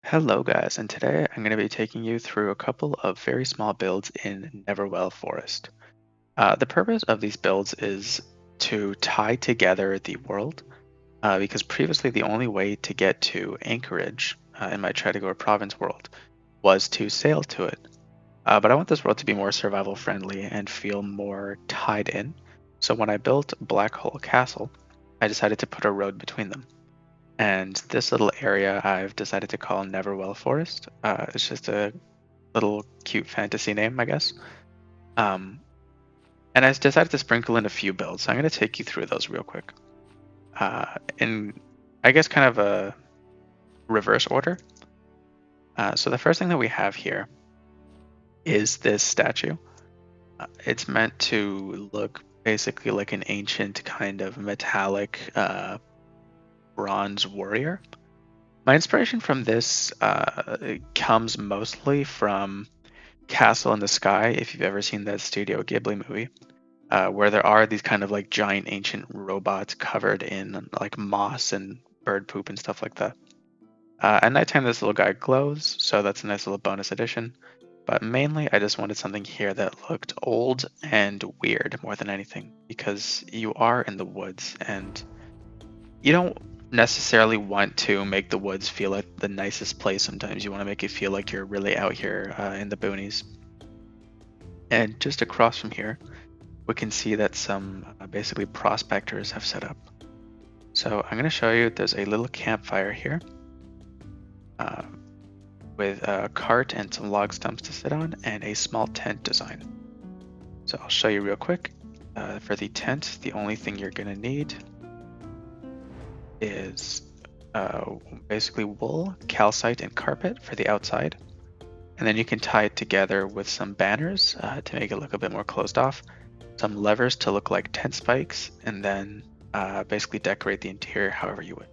Hello guys, and today I'm going to be taking you through a couple of very small builds in Neverwell Forest. The purpose of these builds is to tie together the world, because previously the only way to get to Anchorage in my Tretogor Province world was to sail to it. But I want this world to be more survival friendly and feel more tied in. So when I built Black Hole Castle, I decided to put a road between them. And this little area I've decided to call Neverwell Forest. It's just a little cute fantasy name, I guess. Um, and I decided to sprinkle in a few builds. So I'm going to take you through those real quick. In, I guess, kind of a reverse order. So the first thing that we have here is this statue. It's meant to look basically like an ancient kind of metallic bronze warrior. My inspiration from this comes mostly from Castle in the Sky, if you've ever seen that Studio Ghibli movie, where there are these kind of like giant ancient robots covered in like moss and bird poop and stuff like that. At nighttime, this little guy glows, so that's a nice little bonus addition. But mainly, I just wanted something here that looked old and weird more than anything, because you are in the woods and you don't necessarily want to make the woods feel like the nicest place. Sometimes you want to make it feel like you're really out here in the boonies. And just across from here, we can see that some basically prospectors have set up. So I'm going to show you there's a little campfire here uh, with a cart and some log stumps to sit on and a small tent design. So I'll show you real quick. For the tent, the only thing you're going to need is basically wool, calcite, and carpet for the outside. And then you can tie it together with some banners to make it look a bit more closed off, some levers to look like tent spikes, and then basically decorate the interior however you would.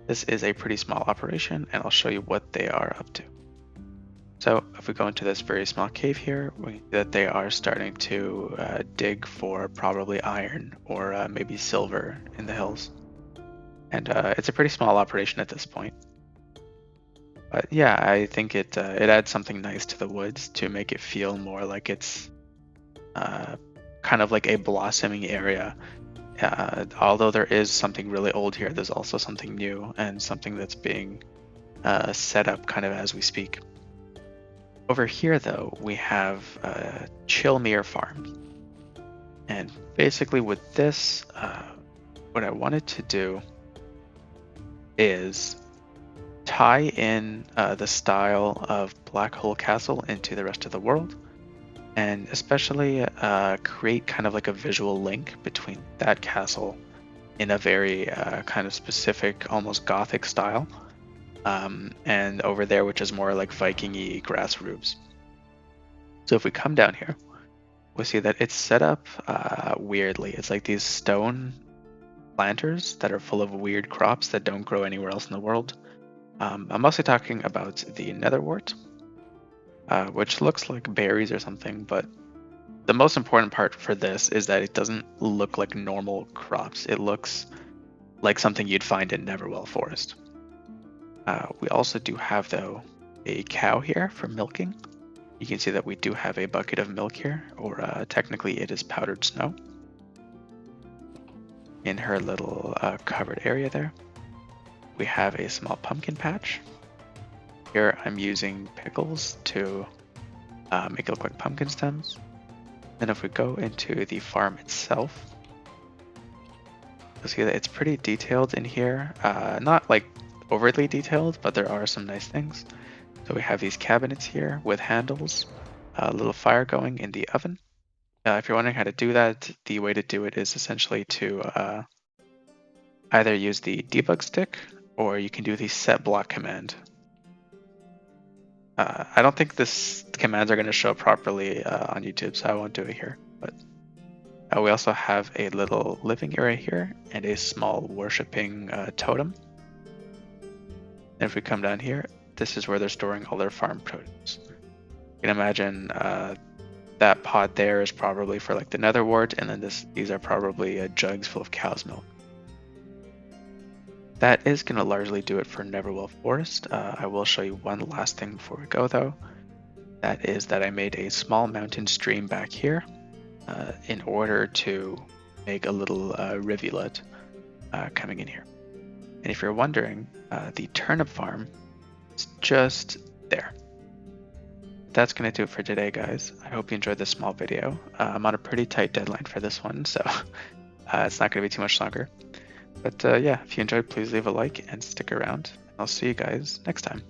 This is a pretty small operation, and I'll show you what they are up to. So if we go into this very small cave here, we can see that they are starting to dig for probably iron or maybe silver in the hills. And it's a pretty small operation at this point. But yeah, I think it adds something nice to the woods to make it feel more like it's kind of like a blossoming area. Although there is something really old here, there's also something new and something that's being set up kind of as we speak. Over here, though, we have Chillmere Farm. And basically with this, what I wanted to do is tie in the style of Black Hole Castle into the rest of the world, and especially create kind of like a visual link between that castle in a very kind of specific, almost gothic style, and over there, which is more like Viking-y grass roofs. So if we come down here, we'll see that it's set up weirdly. It's like these stone planters that are full of weird crops that don't grow anywhere else in the world. I'm mostly talking about the netherwort, which looks like berries or something, but the most important part for this is that it doesn't look like normal crops. It looks like something you'd find in Neverwell Forest. We also do have, though, a cow here for milking. You can see that we do have a bucket of milk here, or technically it is powdered snow, in her little covered area there. We have a small pumpkin patch. Here I'm using pickles to make it look like pumpkin stems. Then if we go into the farm itself, you'll see that it's pretty detailed in here. Not like overly detailed, but there are some nice things. So we have these cabinets here with handles, a little fire going in the oven. If you're wondering how to do that, the way to do it is essentially to either use the debug stick, or you can do the set block command. I don't think this commands are going to show properly on YouTube, so I won't do it here. But we also have a little living area here and a small worshipping totem. And if we come down here, this is where they're storing all their farm produce. You can imagine that pot there is probably for like the netherwort, and then these are probably jugs full of cow's milk. that is going to largely do it for Neverwell Forest. I will show you one last thing before we go though. That is that I made a small mountain stream back here in order to make a little rivulet coming in here. And if you're wondering, the turnip farm is just there. That's going to do it for today, guys. I hope you enjoyed this small video. I'm on a pretty tight deadline for this one, so it's not going to be too much longer. But yeah, if you enjoyed, please leave a like and stick around. I'll see you guys next time.